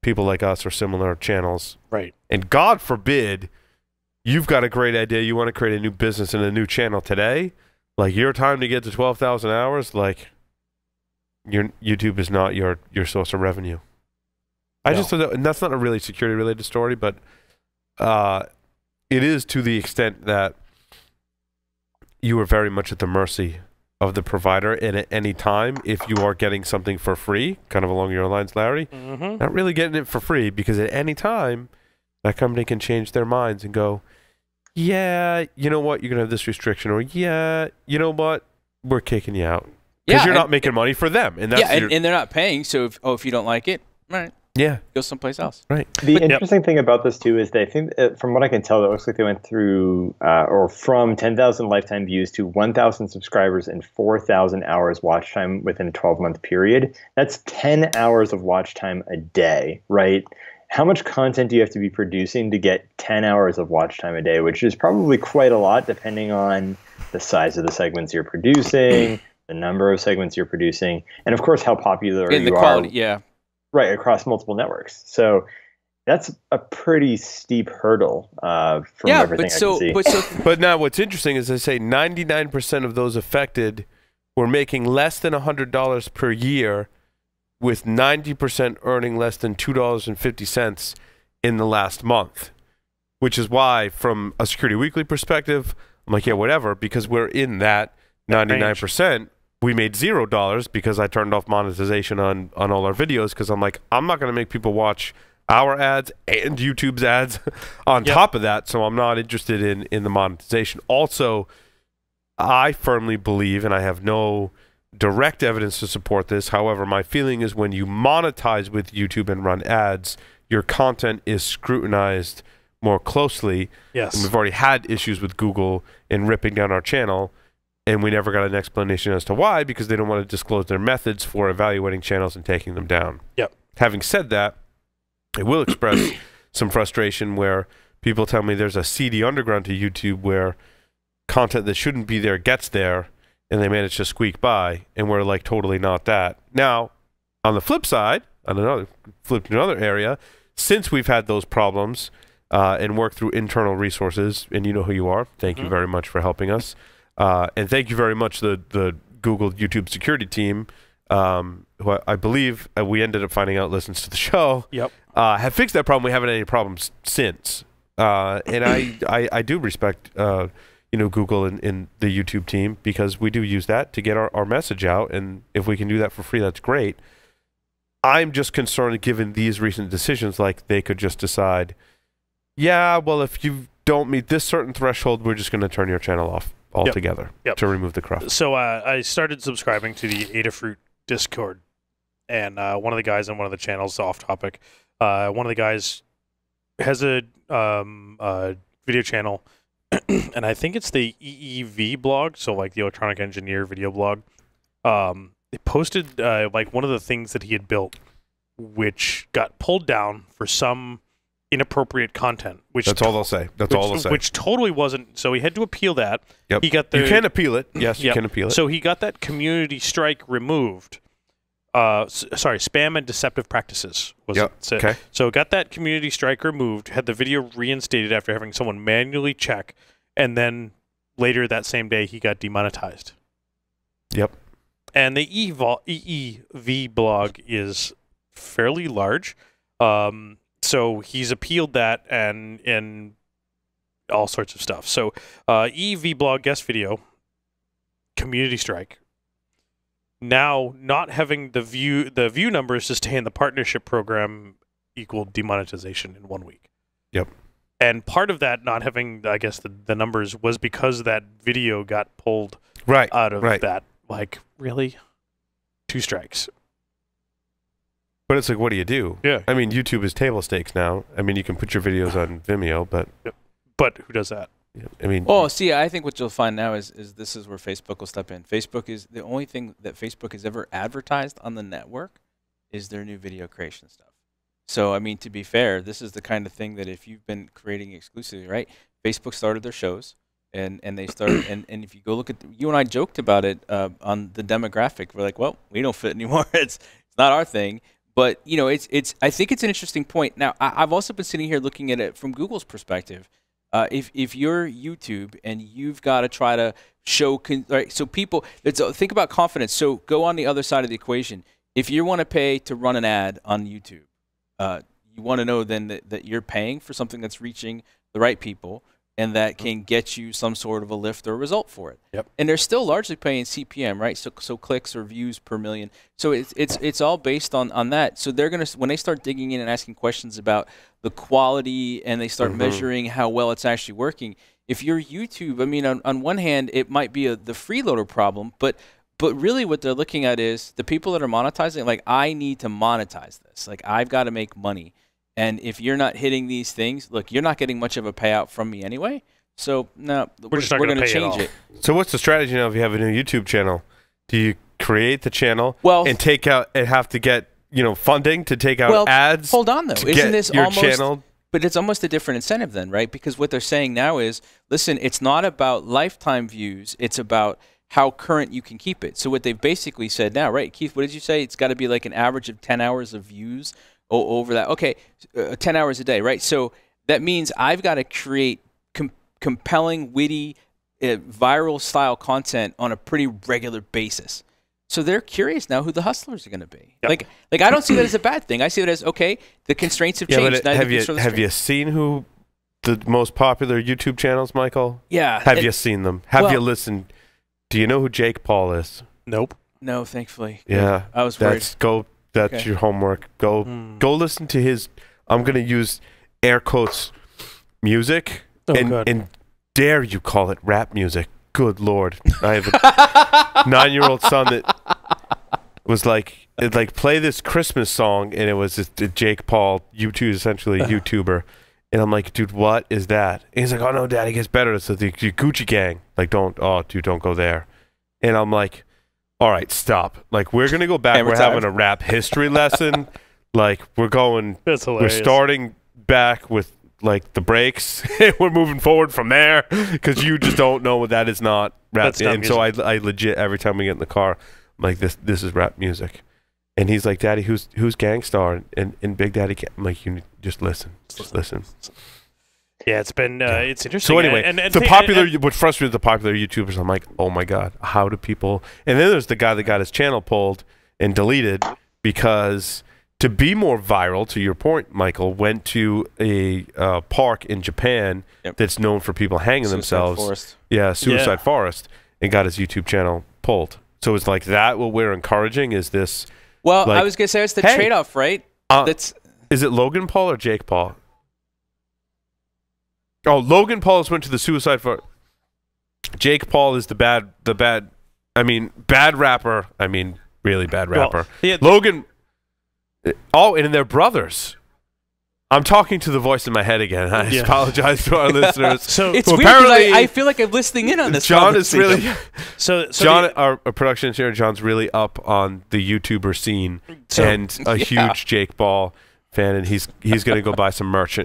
people like us or similar channels. Right. And God forbid you've got a great idea. You want to create a new business and a new channel today. Like, your time to get to 12,000 hours, like, your YouTube is not your source of revenue. I just thought that, and that's not a really security-related story, but it is to the extent that you are very much at the mercy of the provider, and at any time, if you are getting something for free, kind of along your lines, Larry, not really getting it for free, because at any time, that company can change their minds and go, yeah, you know what, you're going to have this restriction, or yeah, you know what, we're kicking you out. Because you're not making money for them. And that's and they're not paying, so if you don't like it, right. Yeah. Go someplace else. Right. The interesting thing about this, too, is they think, from what I can tell, it looks like they went through, or from 10,000 lifetime views to 1,000 subscribers and 4,000 hours watch time within a 12-month period. That's 10 hours of watch time a day, right? how much content do you have to be producing to get 10 hours of watch time a day, which is probably quite a lot depending on the size of the segments you're producing, the number of segments you're producing, and of course how popular you quality, are. Yeah. Right, across multiple networks. So that's a pretty steep hurdle from everything I can see. But now what's interesting is they say 99% of those affected were making less than $100 per year, with 90% earning less than $2.50 in the last month, which is why, from a Security Weekly perspective, I'm like, yeah, whatever, because we're in that 99%. We made $0 because I turned off monetization on all our videos, because I'm like, I'm not going to make people watch our ads and YouTube's ads on top of that, so I'm not interested in the monetization. Also, I firmly believe, and I have no direct evidence to support this, however, my feeling is when you monetize with YouTube and run ads, your content is scrutinized more closely. Yes. And we've already had issues with Google in ripping down our channel, and we never got an explanation as to why, because they don't want to disclose their methods for evaluating channels and taking them down. Yep. Having said that, I will express some frustration where people tell me there's a seedy underground to YouTube where content that shouldn't be there gets there, and they manage to squeak by, and we're like totally not that. Now, on the flip side, flip to another area, since we've had those problems and worked through internal resources, and you know who you are, thank you very much for helping us, and thank you very much the Google YouTube security team, who I believe we ended up finding out listens to the show, have fixed that problem. We haven't had any problems since, and I do respect Google and the YouTube team, because we do use that to get our message out, and if we can do that for free, that's great. I'm just concerned, given these recent decisions, like they could just decide, yeah, well, if you don't meet this certain threshold, we're just going to turn your channel off altogether to remove the cruft. So I started subscribing to the Adafruit Discord, and one of the guys on one of the channels, off topic, one of the guys has a video channel, and I think it's the EEV blog, so like the Electronic Engineer video blog. It posted like one of the things that he had built, which got pulled down for some inappropriate content. Which that's all they'll say. That's all they'll say. Which totally wasn't. So he had to appeal that. Yep. He got you can appeal it. Yes, you can appeal it. So he got that community strike removed. Sorry, spam and deceptive practices was it. Okay. So got that community strike removed, had the video reinstated after having someone manually check, and then later that same day he got demonetized. Yep. And the EEV blog is fairly large. So he's appealed that and all sorts of stuff. So EEV blog guest video, community strike. Now, not having the view numbers to stay in the partnership program equaled demonetization in 1 week. Yep. And part of that not having, I guess, the numbers was because that video got pulled out of that. Like, really? 2 strikes. But it's like, what do you do? Yeah. I mean, YouTube is table stakes now. I mean, you can put your videos on Vimeo, but... Yep. But who does that? I mean... Oh, see, I think what you'll find now is this is where Facebook will step in. Facebook is the only thing that Facebook has ever advertised on the network is their new video creation stuff. So, I mean, to be fair, this is the kind of thing that if you've been creating exclusively, right? Facebook started their shows, and they started, and if you go look at, you and I joked about it on the demographic. We're like, well, we don't fit anymore. It's not our thing. But, you know, I think it's an interesting point. Now, I've also been sitting here looking at it from Google's perspective. If you're YouTube and you've got to try to show, right, so people, think about confidence. So go on the other side of the equation. If you want to pay to run an ad on YouTube, you want to know then that you're paying for something that's reaching the right people and that can get you some sort of a lift or result for it. Yep. And they're still largely paying CPM, right? So clicks or views per million. So it's all based on that. So they're gonna, when they start digging in and asking questions about the quality and they start measuring how well it's actually working. If you're YouTube, I mean, on one hand, it might be the freeloader problem, but really what they're looking at is the people that are monetizing, like, I need to monetize this. Like, I've got to make money. And if you're not hitting these things, look, you're not getting much of a payout from me anyway. So, no, we're going to change it. So what's the strategy now if you have a new YouTube channel? Do you create the channel and take out and have to get funding to take out ads. Hold on, though. Isn't this your almost channel? But it's almost a different incentive then, right? Because what they're saying now is, listen, it's not about lifetime views. It's about how current you can keep it. So what they've basically said now, right, Keith, what did you say? It's got to be like an average of 10 hours of views over that. Okay, 10 hours a day, right? So that means I've got to create compelling, witty, viral style content on a pretty regular basis. So they're curious now who the hustlers are going to be. Yep. Like I don't see that as a bad thing. I see it as, okay, the constraints have changed. But have you seen who the most popular YouTube channels, Michael? Yeah. Have you seen them? Have you listened? Do you know who Jake Paul is? Nope. No, thankfully. Yeah. I was worried. That's your homework. Go listen to his, I'm going to use air quotes, music. And dare you call it rap music. Good Lord. I have a 9-year-old son that was like, play this Christmas song, and it was this Jake Paul, essentially a YouTuber. And I'm like, dude, what is that? And he's like, oh, no, Dad, it gets better. It's the Gucci Gang. Like, don't go there. And I'm like, all right, stop. Like, we're going to go back. We're having a rap history lesson. Like, we're starting back with, like, the breaks. We're moving forward from there because you just don't know what that is not rap. And so I legit, every time we get in the car, I'm like, this is rap music. And he's like, Daddy, who's Gangstar? And Big Daddy, I'm like, you just listen. Just listen. Yeah, it's been it's interesting. So anyway, what frustrated the popular YouTubers, I'm like, oh my God, how do people? And then there's the guy that got his channel pulled and deleted because to be more viral, to your point, Michael, went to a park in Japan that's known for people hanging themselves. Forest. Yeah, Suicide Forest, and got his YouTube channel pulled. So it's like that. What we're encouraging is this. Well, I was gonna say it's the trade-off, right? Is it Logan Paul or Jake Paul? Oh, Logan Paul went to the Suicide Forest. Jake Paul is the bad rapper. I mean, really bad rapper. Well, Logan. Oh, and they're brothers. I'm talking to the voice in my head again. I apologize to our listeners. So it's weird because I feel like I'm listening in on this. John is really John, our production engineer. John's really up on the YouTuber scene and a huge Jake Paul fan, and he's going to go buy some merch.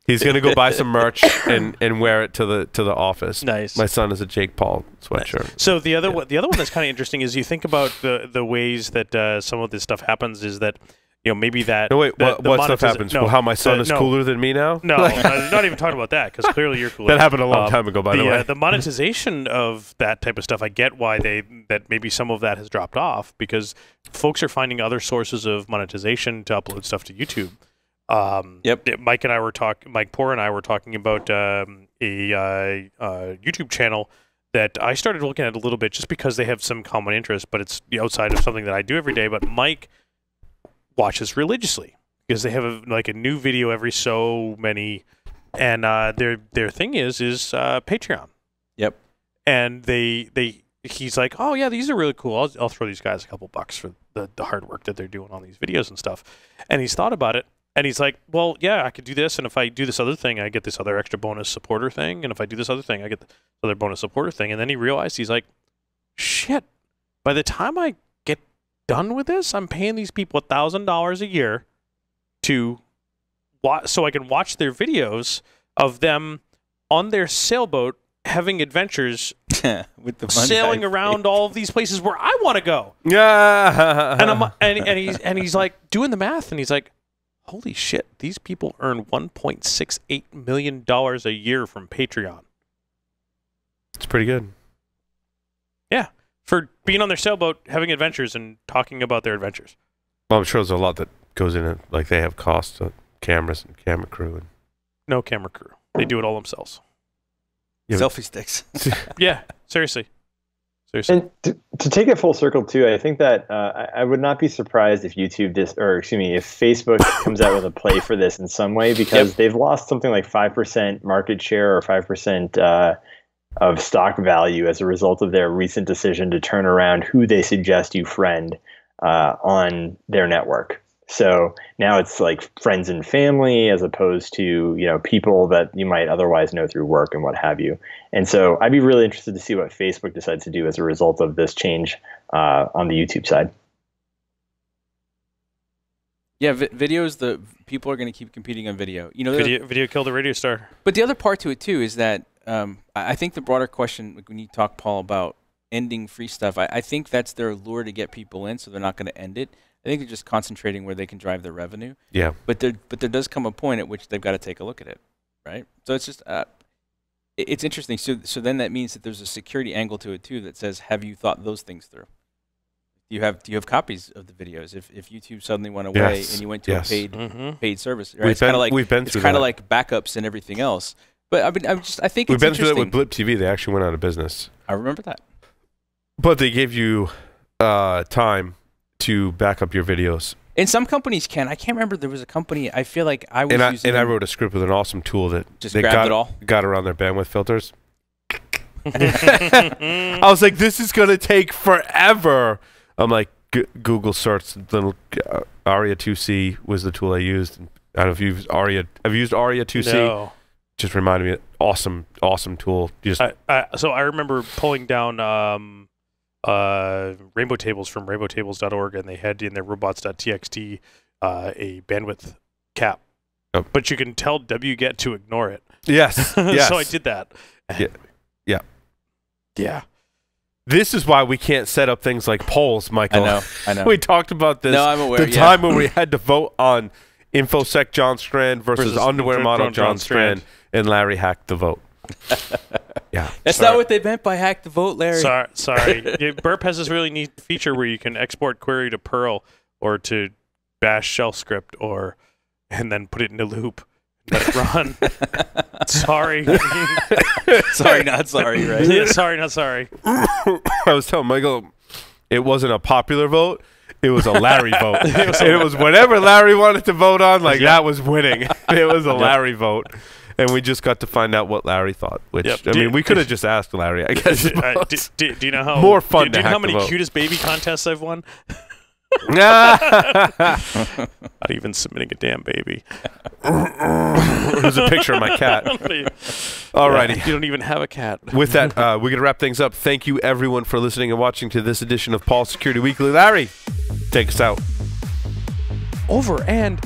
He's going to go buy some merch and wear it to the office. Nice. My son has a Jake Paul sweatshirt. Nice. So the other one that's kind of interesting is you think about the ways that some of this stuff happens is that maybe that. No wait, what stuff happens? No, how my son is cooler than me now? No, I'm not even talking about that because clearly you're cooler. That happened a long time ago, by the way. The monetization of that type of stuff, I get why that maybe some of that has dropped off because folks are finding other sources of monetization to upload stuff to YouTube. Mike Poor and I were talking about a YouTube channel that I started looking at a little bit just because they have some common interest, but it's outside of something that I do every day. But Mike watches religiously because they have a new video every so many, and their thing is Patreon. Yep. And he's like, oh yeah, these are really cool. I'll throw these guys a couple bucks for the hard work that they're doing on these videos and stuff. And he's thought about it. And he's like, well, yeah, I could do this, and if I do this other thing, I get this other extra bonus supporter thing, and if I do this other thing, I get the other bonus supporter thing. And then he realized, he's like, shit, by the time I get done with this, I'm paying these people $1,000 a year so I can watch their videos of them on their sailboat having adventures with the sailing around all of these places where I want to go. Yeah. And he's like doing the math, and he's like, holy shit, these people earn $1.68 million a year from Patreon. It's pretty good. Yeah. For being on their sailboat, having adventures, and talking about their adventures. Well, I'm sure there's a lot that goes in it. Like, they have costs, cameras and camera crew. No camera crew. They do it all themselves. Yeah, selfie sticks. Yeah, seriously. And to take it full circle too, I think that I would not be surprised if if Facebook comes out with a play for this in some way, because they've lost something like 5% market share or 5% of stock value as a result of their recent decision to turn around who they suggest you friend on their network. So now it's like friends and family as opposed to, people that you might otherwise know through work and what have you. And so I'd be really interested to see what Facebook decides to do as a result of this change on the YouTube side. Yeah, videos. The people are going to keep competing on video. You know, video killed the radio star. But the other part to it too is that I think the broader question, like when you talk, Paul, about ending free stuff, I think that's their lure to get people in, so they're not going to end it. I think they're just concentrating where they can drive their revenue. Yeah. But there does come a point at which they've got to take a look at it, right? So it's just it's interesting. So then that means that there's a security angle to it too that says, have you thought those things through? Do you have copies of the videos? If YouTube suddenly went away and you went to a paid service, right? It's kind of like backups and everything else. But I think we've been through that with Blip TV. They actually went out of business. I remember that. But they gave you time to back up your videos. And some companies can. I can't remember. There was a company. I feel like I was using. And I wrote a script with an awesome tool that just grabbed it all. Got around their bandwidth filters. I was like, this is gonna take forever. I'm like, Google search. Little Aria 2C was the tool I used. I don't know if you've used Aria. Have you used Aria 2C? No. Just reminded me, awesome tool. So I remember pulling down rainbow tables from rainbowtables.org, and they had in their robots.txt a bandwidth cap. Oh. But you can tell wget to ignore it. Yes. Yes. So I did that. Yeah. This is why we can't set up things like polls, Michael. I know. We talked about this. No, I'm aware. The time when we had to vote on InfoSec John Strand versus underwear model John Strand, and Larry hacked the vote. Yeah. That's not what they meant by hack the vote, Larry. Sorry. Burp has this really neat feature where you can export query to Perl or to Bash shell script and then put it in a loop. Let it run. Sorry. Sorry, not sorry, right? Yeah, sorry, not sorry. I was telling Michael, it wasn't a popular vote. It was a Larry vote. It was whatever Larry wanted to vote on, that was winning. It was a Larry vote. And we just got to find out what Larry thought, which, I mean, we could have just asked Larry, I guess. Do you know how more fun do you know how many cutest baby contests I've won? Not even submitting a damn baby. There's a picture of my cat. Alrighty. You don't even have a cat. With that, we're going to wrap things up. Thank you, everyone, for listening and watching to this edition of Paul's Security Weekly. Larry, take us out. Over and